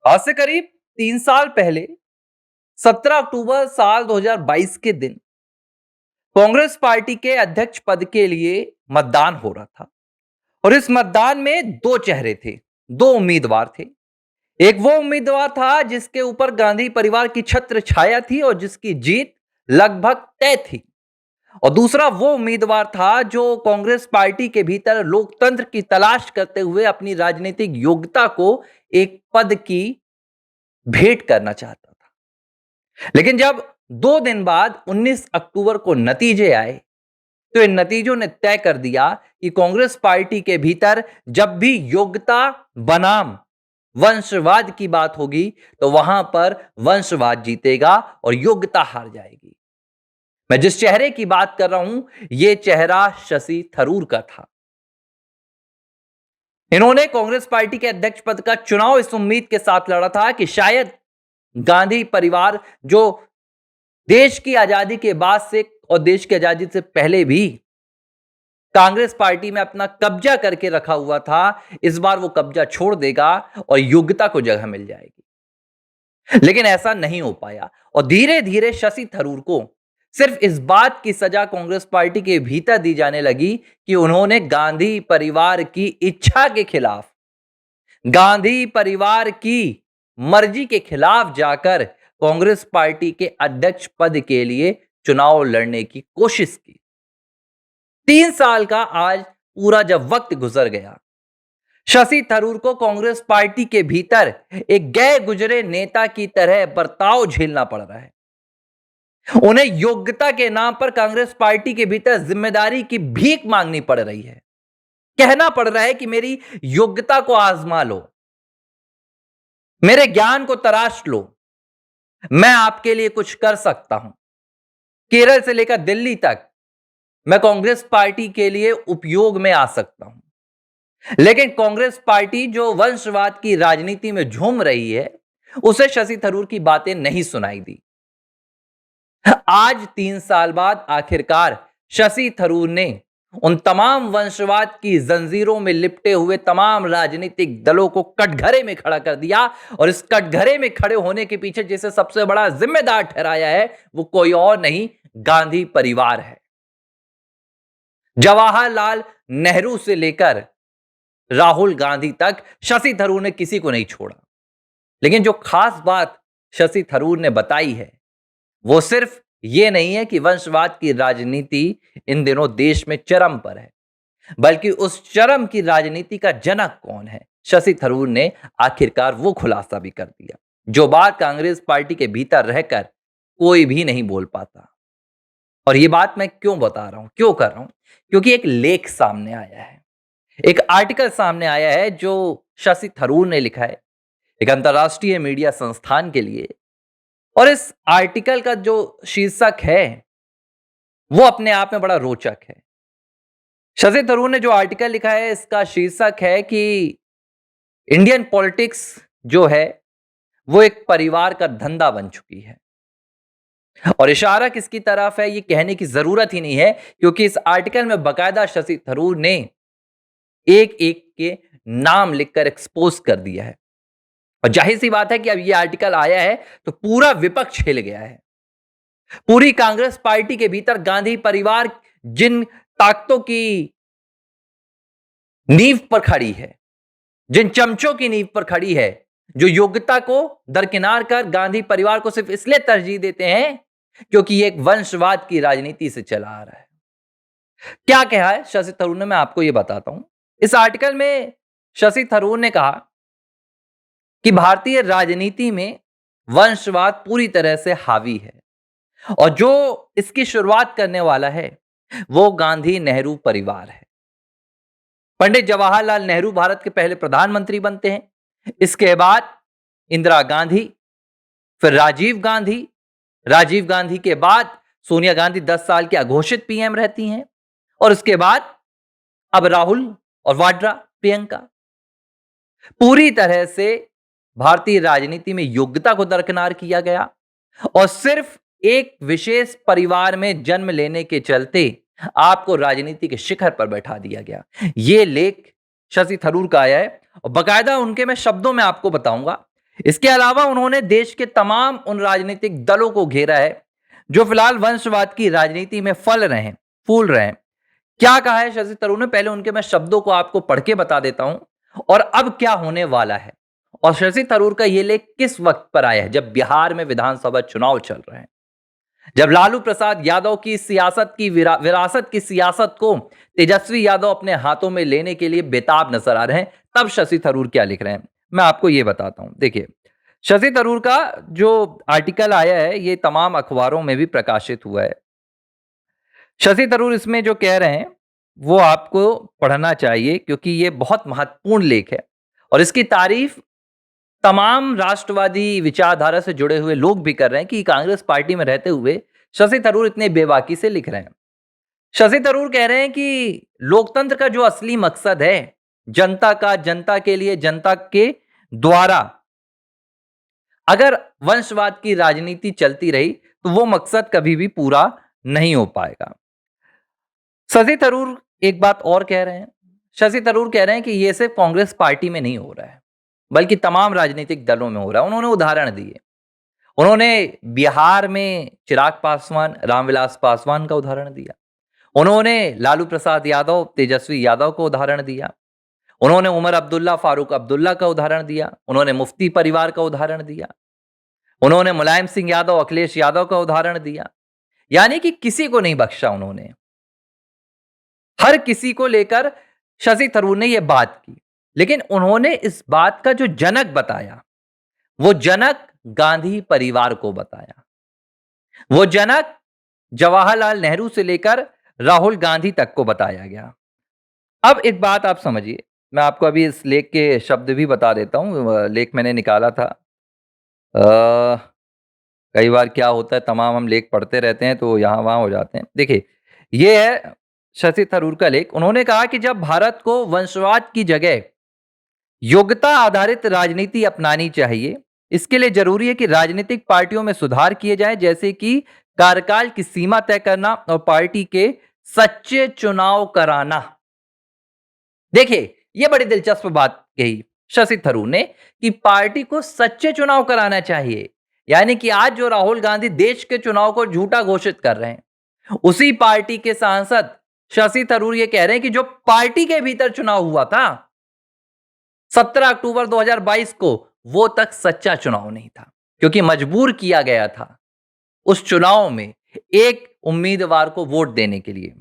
आज से करीब 3 साल पहले 17 अक्टूबर साल 2022 के दिन कांग्रेस पार्टी के अध्यक्ष पद के लिए मतदान हो रहा था और इस मतदान में दो चेहरे थे, दो उम्मीदवार थे। एक वो उम्मीदवार था जिसके ऊपर गांधी परिवार की छत्र छाया थी और जिसकी जीत लगभग तय थी, और दूसरा वो उम्मीदवार था जो कांग्रेस पार्टी के भीतर लोकतंत्र की तलाश करते हुए अपनी राजनीतिक योग्यता को एक पद की भेंट करना चाहता था। लेकिन जब 2 दिन बाद 19 अक्टूबर को नतीजे आए, तो इन नतीजों ने तय कर दिया कि कांग्रेस पार्टी के भीतर जब भी योग्यता बनाम वंशवाद की बात होगी, तो वहां पर वंशवाद जीतेगा और योग्यता हार जाएगी। मैं जिस चेहरे की बात कर रहा हूं, यह चेहरा शशि थरूर का था। इन्होंने कांग्रेस पार्टी के अध्यक्ष पद का चुनाव इस उम्मीद के साथ लड़ा था कि शायद गांधी परिवार, जो देश की आजादी के बाद से और देश की आजादी से पहले भी कांग्रेस पार्टी में अपना कब्जा करके रखा हुआ था, इस बार वो कब्जा छोड़ देगा और योग्यता को जगह मिल जाएगी। लेकिन ऐसा नहीं हो पाया और धीरे धीरे शशि थरूर को सिर्फ इस बात की सजा कांग्रेस पार्टी के भीतर दी जाने लगी कि उन्होंने गांधी परिवार की इच्छा के खिलाफ, गांधी परिवार की मर्जी के खिलाफ जाकर कांग्रेस पार्टी के अध्यक्ष पद के लिए चुनाव लड़ने की कोशिश की। 3 साल का आज पूरा जब वक्त गुजर गया, शशि थरूर को कांग्रेस पार्टी के भीतर एक गए गुजरे नेता की तरह बर्ताव झेलना पड़ रहा है। उन्हें योग्यता के नाम पर कांग्रेस पार्टी के भीतर जिम्मेदारी की भीख मांगनी पड़ रही है। कहना पड़ रहा है कि मेरी योग्यता को आजमा लो, मेरे ज्ञान को तराश लो, मैं आपके लिए कुछ कर सकता हूं। केरल से लेकर दिल्ली तक मैं कांग्रेस पार्टी के लिए उपयोग में आ सकता हूं। लेकिन कांग्रेस पार्टी जो वंशवाद की राजनीति में झूम रही है, उसे शशि थरूर की बातें नहीं सुनाई दी। आज 3 साल बाद आखिरकार शशि थरूर ने उन तमाम वंशवाद की जंजीरों में लिपटे हुए तमाम राजनीतिक दलों को कटघरे में खड़ा कर दिया, और इस कटघरे में खड़े होने के पीछे जिसे सबसे बड़ा जिम्मेदार ठहराया है, वो कोई और नहीं, गांधी परिवार है। जवाहरलाल नेहरू से लेकर राहुल गांधी तक शशि थरूर ने किसी को नहीं छोड़ा। लेकिन जो खास बात शशि थरूर ने बताई है, वो सिर्फ ये नहीं है कि वंशवाद की राजनीति इन दिनों देश में चरम पर है, बल्कि उस चरम की राजनीति का जनक कौन है, शशि थरूर ने आखिरकार वो खुलासा भी कर दिया, जो बात कांग्रेस पार्टी के भीतर रहकर कोई भी नहीं बोल पाता। और ये बात मैं क्यों बता रहा हूं, क्यों कर रहा हूं? क्योंकि एक लेख सामने आया है, एक आर्टिकल सामने आया है जो शशि थरूर ने लिखा है एक अंतरराष्ट्रीय मीडिया संस्थान के लिए। और इस आर्टिकल का जो शीर्षक है, वो अपने आप में बड़ा रोचक है। शशि थरूर ने जो आर्टिकल लिखा है, इसका शीर्षक है कि इंडियन पॉलिटिक्स जो है वो एक परिवार का धंधा बन चुकी है। और इशारा किसकी तरफ है, ये कहने की जरूरत ही नहीं है, क्योंकि इस आर्टिकल में बकायदा शशि थरूर ने एक एक के नाम लिखकर एक्सपोज कर दिया है। और जाहिर सी बात है कि अब ये आर्टिकल आया है तो पूरा विपक्ष हिल गया है। पूरी कांग्रेस पार्टी के भीतर गांधी परिवार जिन ताकतों की नींव पर खड़ी है, जिन चमचों की नींव पर खड़ी है, जो योग्यता को दरकिनार कर गांधी परिवार को सिर्फ इसलिए तरजीह देते हैं क्योंकि ये एक वंशवाद की राजनीति से चला आ रहा है। क्या कहा है शशि थरूर ने, मैं आपको ये बताता हूं। इस आर्टिकल में शशि थरूर ने कहा कि भारतीय राजनीति में वंशवाद पूरी तरह से हावी है, और जो इसकी शुरुआत करने वाला है वो गांधी नेहरू परिवार है। पंडित जवाहरलाल नेहरू भारत के पहले प्रधानमंत्री बनते हैं। इसके बाद इंदिरा गांधी, फिर राजीव गांधी, राजीव गांधी के बाद सोनिया गांधी 10 साल की अघोषित पीएम रहती हैं, और उसके बाद अब राहुल और वाड्रा प्रियंका। पूरी तरह से भारतीय राजनीति में योग्यता को दरकिनार किया गया, और सिर्फ एक विशेष परिवार में जन्म लेने के चलते आपको राजनीति के शिखर पर बैठा दिया गया। यह लेख शशि थरूर का आया है, और बकायदा उनके मैं शब्दों में आपको बताऊंगा। इसके अलावा उन्होंने देश के तमाम उन राजनीतिक दलों को घेरा है जो फिलहाल वंशवाद की राजनीति में फूल रहे हैं। क्या कहा है शशि थरूर ने, पहले उनके मैं शब्दों को आपको पढ़ के बता देता हूं और अब क्या होने वाला है। और शशि थरूर का यह लेख किस वक्त पर आया है, जब बिहार में विधानसभा चुनाव चल रहे हैं, जब लालू प्रसाद यादव की सियासत की विरासत की सियासत को तेजस्वी यादव अपने हाथों में लेने के लिए बेताब नजर आ रहे हैं, तब शशि थरूर क्या लिख रहे हैं मैं आपको यह बताता हूं। देखिए, शशि थरूर का जो आर्टिकल आया है ये तमाम अखबारों में भी प्रकाशित हुआ है। शशि थरूर इसमें जो कह रहे हैं वो आपको पढ़ना चाहिए, क्योंकि ये बहुत महत्वपूर्ण लेख है और इसकी तारीफ तमाम राष्ट्रवादी विचारधारा से जुड़े हुए लोग भी कर रहे हैं कि कांग्रेस पार्टी में रहते हुए शशि थरूर इतने बेबाकी से लिख रहे हैं। शशि थरूर कह रहे हैं कि लोकतंत्र का जो असली मकसद है, जनता का, जनता के लिए, जनता के द्वारा अगर वंशवाद की राजनीति चलती रही तो वो मकसद कभी भी पूरा नहीं हो पाएगा। शशि थरूर एक बात और कह रहे हैं। शशि थरूर कह रहे हैं कि ये सिर्फ कांग्रेस पार्टी में नहीं हो रहा है, बल्कि तमाम राजनीतिक दलों में हो रहा है। उन्होंने उदाहरण दिए। उन्होंने बिहार में चिराग पासवान, रामविलास पासवान का उदाहरण दिया। उन्होंने लालू प्रसाद यादव, तेजस्वी यादव का उदाहरण दिया। उन्होंने उमर अब्दुल्ला, फारूक अब्दुल्ला का उदाहरण दिया। उन्होंने मुफ्ती परिवार का उदाहरण दिया। उन्होंने मुलायम सिंह यादव, अखिलेश यादव का उदाहरण दिया। यानी कि किसी को नहीं बख्शा उन्होंने, हर किसी को लेकर शशि थरूर ने यह बात की। लेकिन उन्होंने इस बात का जो जनक बताया, वो जनक गांधी परिवार को बताया। वो जनक जवाहरलाल नेहरू से लेकर राहुल गांधी तक को बताया गया। अब एक बात आप समझिए, मैं आपको अभी इस लेख के शब्द भी बता देता हूं। लेख मैंने निकाला था। कई बार क्या होता है, तमाम हम लेख पढ़ते रहते हैं तो यहाँ वहाँ हो जाते हैं। देखिए, ये है शशि थरूर का लेख। उन्होंने कहा कि जब भारत को वंशवाद की जगह योग्यता आधारित राजनीति अपनानी चाहिए, इसके लिए जरूरी है कि राजनीतिक पार्टियों में सुधार किए जाए, जैसे कि कार्यकाल की सीमा तय करना और पार्टी के सच्चे चुनाव कराना। देखिए, यह बड़ी दिलचस्प बात कही शशि थरूर ने कि पार्टी को सच्चे चुनाव कराना चाहिए। यानी कि आज जो राहुल गांधी देश के चुनाव को झूठा घोषित कर रहे हैं, उसी पार्टी के सांसद शशि थरूर ये कह रहे हैं कि जो पार्टी के भीतर चुनाव हुआ था 17 अक्टूबर 2022 को, वो तक सच्चा चुनाव नहीं था, क्योंकि मजबूर किया गया था उस चुनाव में एक उम्मीदवार को वोट देने के लिए।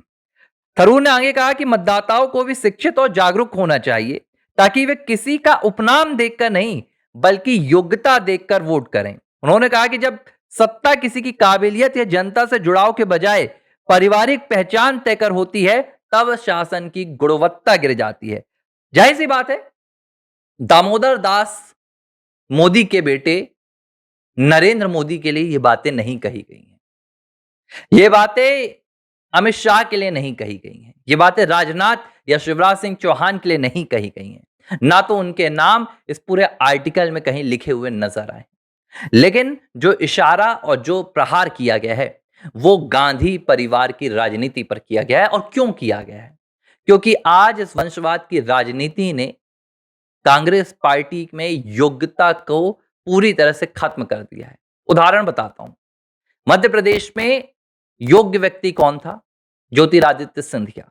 थरूर ने आगे कहा कि मतदाताओं को भी शिक्षित और जागरूक होना चाहिए, ताकि वे किसी का उपनाम देखकर नहीं, बल्कि योग्यता देखकर वोट करें। उन्होंने कहा कि जब सत्ता किसी की काबिलियत या जनता से जुड़ाव के बजाय पारिवारिक पहचान तय कर होती है, तब शासन की गुणवत्ता गिर जाती है। जाहिर सी बात है, दामोदर दास मोदी के बेटे नरेंद्र मोदी के लिए ये बातें नहीं कही गई हैं। ये बातें अमित शाह के लिए नहीं कही गई हैं। ये बातें राजनाथ या शिवराज सिंह चौहान के लिए नहीं कही गई हैं। ना तो उनके नाम इस पूरे आर्टिकल में कहीं लिखे हुए नजर आए। लेकिन जो इशारा और जो प्रहार किया गया है, वो गांधी परिवार की राजनीति पर किया गया है। और क्यों किया गया है? क्योंकि आज इस वंशवाद की राजनीति ने कांग्रेस पार्टी में योग्यता को पूरी तरह से खत्म कर दिया है। उदाहरण बताता हूं। मध्य प्रदेश में योग्य व्यक्ति कौन था? ज्योतिरादित्य सिंधिया।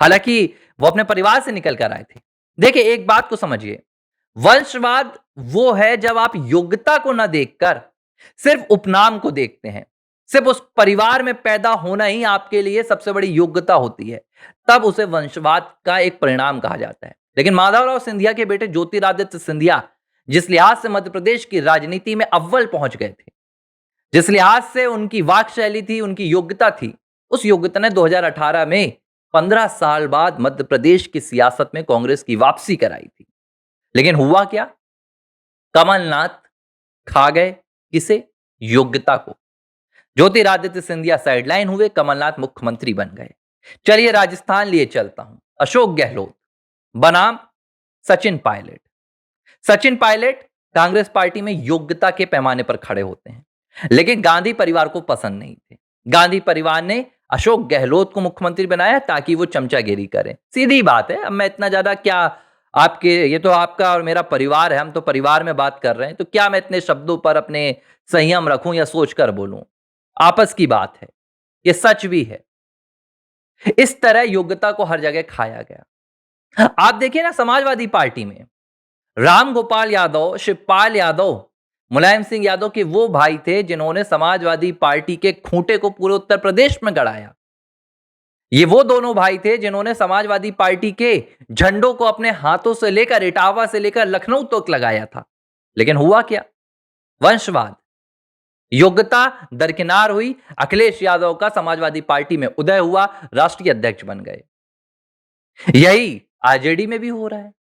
हालांकि वो अपने परिवार से निकल कर आए थे। देखिए, एक बात को समझिए, वंशवाद वो है जब आप योग्यता को ना देखकर सिर्फ उपनाम को देखते हैं। सिर्फ उस परिवार में पैदा होना ही आपके लिए सबसे बड़ी योग्यता होती है, तब उसे वंशवाद का एक परिणाम कहा जाता है। लेकिन माधवराव सिंधिया के बेटे ज्योतिरादित्य सिंधिया जिस लिहाज से मध्य प्रदेश की राजनीति में अव्वल पहुंच गए थे, जिस लिहाज से उनकी वाक शैली थी, उनकी योग्यता थी, उस योग्यता ने 2018 में 15 साल बाद मध्य प्रदेश की सियासत में कांग्रेस की वापसी कराई थी। लेकिन हुआ क्या? कमलनाथ खा गए किसे? योग्यता को। ज्योतिरादित्य सिंधिया साइडलाइन हुए, कमलनाथ मुख्यमंत्री बन गए। चलिए राजस्थान लिए चलता हूं। अशोक गहलोत बनाम सचिन पायलट। सचिन पायलट कांग्रेस पार्टी में योग्यता के पैमाने पर खड़े होते हैं, लेकिन गांधी परिवार को पसंद नहीं थे। गांधी परिवार ने अशोक गहलोत को मुख्यमंत्री बनाया ताकि वो चमचागिरी करें। सीधी बात है। अब मैं इतना ज्यादा क्या आपके ये तो आपका और मेरा परिवार है, हम तो परिवार में बात कर रहे हैं, तो क्या मैं इतने शब्दों पर अपने संयम रखूं या सोचकर बोलूं? आपस की बात है, ये सच भी है। इस तरह योग्यता को हर जगह खाया गया। आप देखिए ना, समाजवादी पार्टी में राम गोपाल यादव, शिवपाल यादव, मुलायम सिंह यादव के वो भाई थे जिन्होंने समाजवादी पार्टी के खूंटे को पूरे उत्तर प्रदेश में गड़ाया। ये वो दोनों भाई थे जिन्होंने समाजवादी पार्टी के झंडों को अपने हाथों से लेकर, इटावा से लेकर लखनऊ तक लगाया था। लेकिन हुआ क्या? वंशवाद, योग्यता दरकिनार हुई। अखिलेश यादव का समाजवादी पार्टी में उदय हुआ, राष्ट्रीय अध्यक्ष बन गए। यही आरजेडी में भी हो रहा है।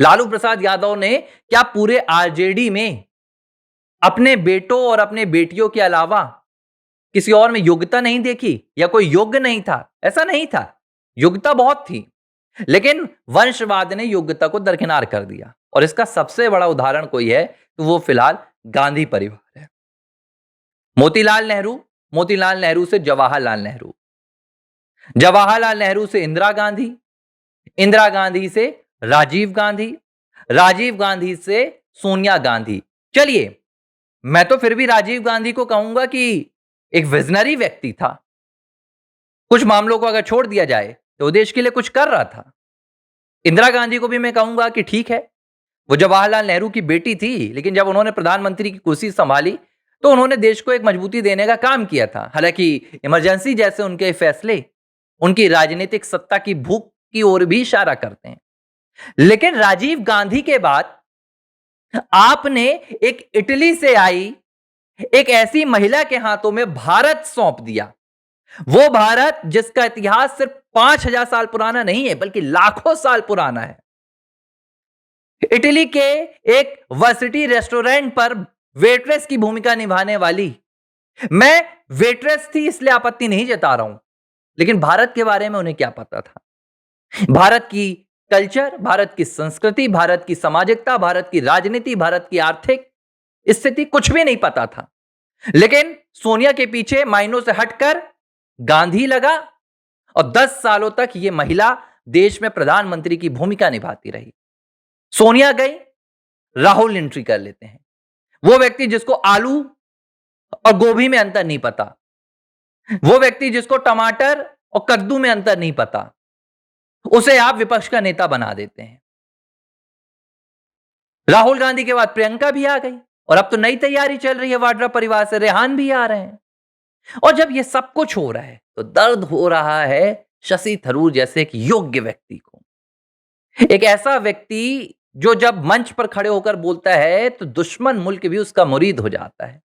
लालू प्रसाद यादव ने क्या पूरे आरजेडी में अपने बेटों और अपने बेटियों के अलावा किसी और में योग्यता नहीं देखी, या कोई योग्य नहीं था? ऐसा नहीं था, योग्यता बहुत थी, लेकिन वंशवाद ने योग्यता को दरकिनार कर दिया। और इसका सबसे बड़ा उदाहरण कोई है तो वो फिलहाल गांधी परिवार है। मोतीलाल नेहरू, मोतीलाल नेहरू से जवाहरलाल नेहरू, जवाहरलाल नेहरू से इंदिरा गांधी, इंदिरा गांधी से राजीव गांधी, राजीव गांधी से सोनिया गांधी। चलिए, मैं तो फिर भी राजीव गांधी को कहूंगा कि एक विजनरी व्यक्ति था। कुछ मामलों को अगर छोड़ दिया जाए तो वो देश के लिए कुछ कर रहा था। इंदिरा गांधी को भी मैं कहूंगा कि ठीक है, वो जवाहरलाल नेहरू की बेटी थी, लेकिन जब उन्होंने प्रधानमंत्री की कुर्सी संभाली तो उन्होंने देश को एक मजबूती देने का काम किया था। हालांकि इमरजेंसी जैसे उनके फैसले उनकी राजनीतिक सत्ता की भूख की ओर भी इशारा करते हैं। लेकिन राजीव गांधी के बाद आपने एक इटली से आई एक ऐसी महिला के हाथों में भारत सौंप दिया। वो भारत जिसका इतिहास सिर्फ 5,000 साल पुराना नहीं है, बल्कि लाखों साल पुराना है। इटली के एक वर्सिटी रेस्टोरेंट पर वेट्रेस की भूमिका निभाने वाली, मैं वेट्रेस थी इसलिए आपत्ति नहीं जता रहा हूं, लेकिन भारत के बारे में उन्हें क्या पता था? भारत की कल्चर, भारत की संस्कृति, भारत की सामाजिकता, भारत की राजनीति, भारत की आर्थिक स्थिति कुछ भी नहीं पता था। लेकिन सोनिया के पीछे मायनों से हटकर गांधी लगा और 10 सालों तक यह महिला देश में प्रधानमंत्री की भूमिका निभाती रही। सोनिया गई, राहुल एंट्री कर लेते हैं। वो व्यक्ति जिसको आलू और गोभी में अंतर नहीं पता, वो व्यक्ति जिसको टमाटर और कद्दू में अंतर नहीं पता, उसे आप विपक्ष का नेता बना देते हैं। राहुल गांधी के बाद प्रियंका भी आ गई और अब तो नई तैयारी चल रही है, वाड्रा परिवार से रेहान भी आ रहे हैं। और जब ये सब कुछ हो रहा है तो दर्द हो रहा है शशि थरूर जैसे एक योग्य व्यक्ति को। एक ऐसा व्यक्ति जो जब मंच पर खड़े होकर बोलता है तो दुश्मन मुल्क भी उसका मुरीद हो जाता है,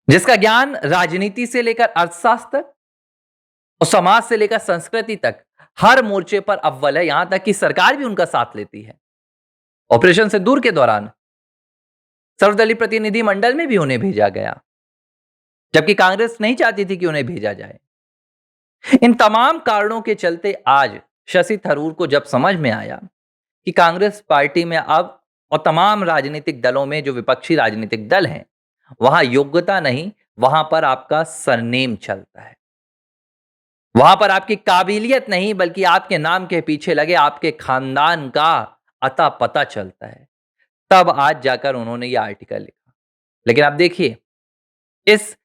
जिसका ज्ञान राजनीति से लेकर अर्थशास्त्र और समाज से लेकर संस्कृति तक हर मोर्चे पर अव्वल है। यहां तक कि सरकार भी उनका साथ लेती है। ऑपरेशन सिंदूर के दौरान सर्वदलीय प्रतिनिधि मंडल में भी उन्हें भेजा गया, जबकि कांग्रेस नहीं चाहती थी कि उन्हें भेजा जाए। इन तमाम कारणों के चलते आज शशि थरूर को जब समझ में आया कि कांग्रेस पार्टी में अब और तमाम राजनीतिक दलों में जो विपक्षी राजनीतिक दल हैं, वहां योग्यता नहीं, वहां पर आपका सरनेम चलता है। वहां पर आपकी काबिलियत नहीं, बल्कि आपके नाम के पीछे लगे आपके खानदान का अता पता चलता है। तब आज जाकर उन्होंने यह आर्टिकल लिखा। लेकिन आप देखिए, इस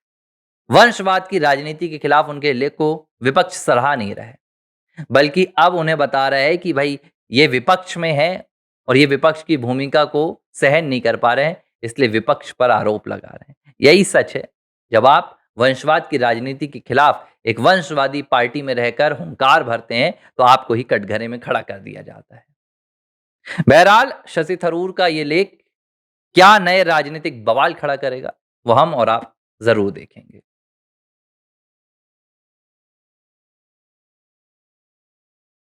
वंशवाद की राजनीति के खिलाफ उनके लेख को विपक्ष सराहा नहीं रहा है, बल्कि अब उन्हें बता रहा है कि भाई ये विपक्ष में है और ये विपक्ष की भूमिका को सहन नहीं कर पा रहे हैं, इसलिए विपक्ष पर आरोप लगा रहे हैं। यही सच है, जब आप वंशवाद की राजनीति के खिलाफ एक वंशवादी पार्टी में रहकर हुंकार भरते हैं तो आपको ही कटघरे में खड़ा कर दिया जाता है। बहरहाल शशि थरूर का ये लेख क्या नए राजनीतिक बवाल खड़ा करेगा, वो हम और आप जरूर देखेंगे।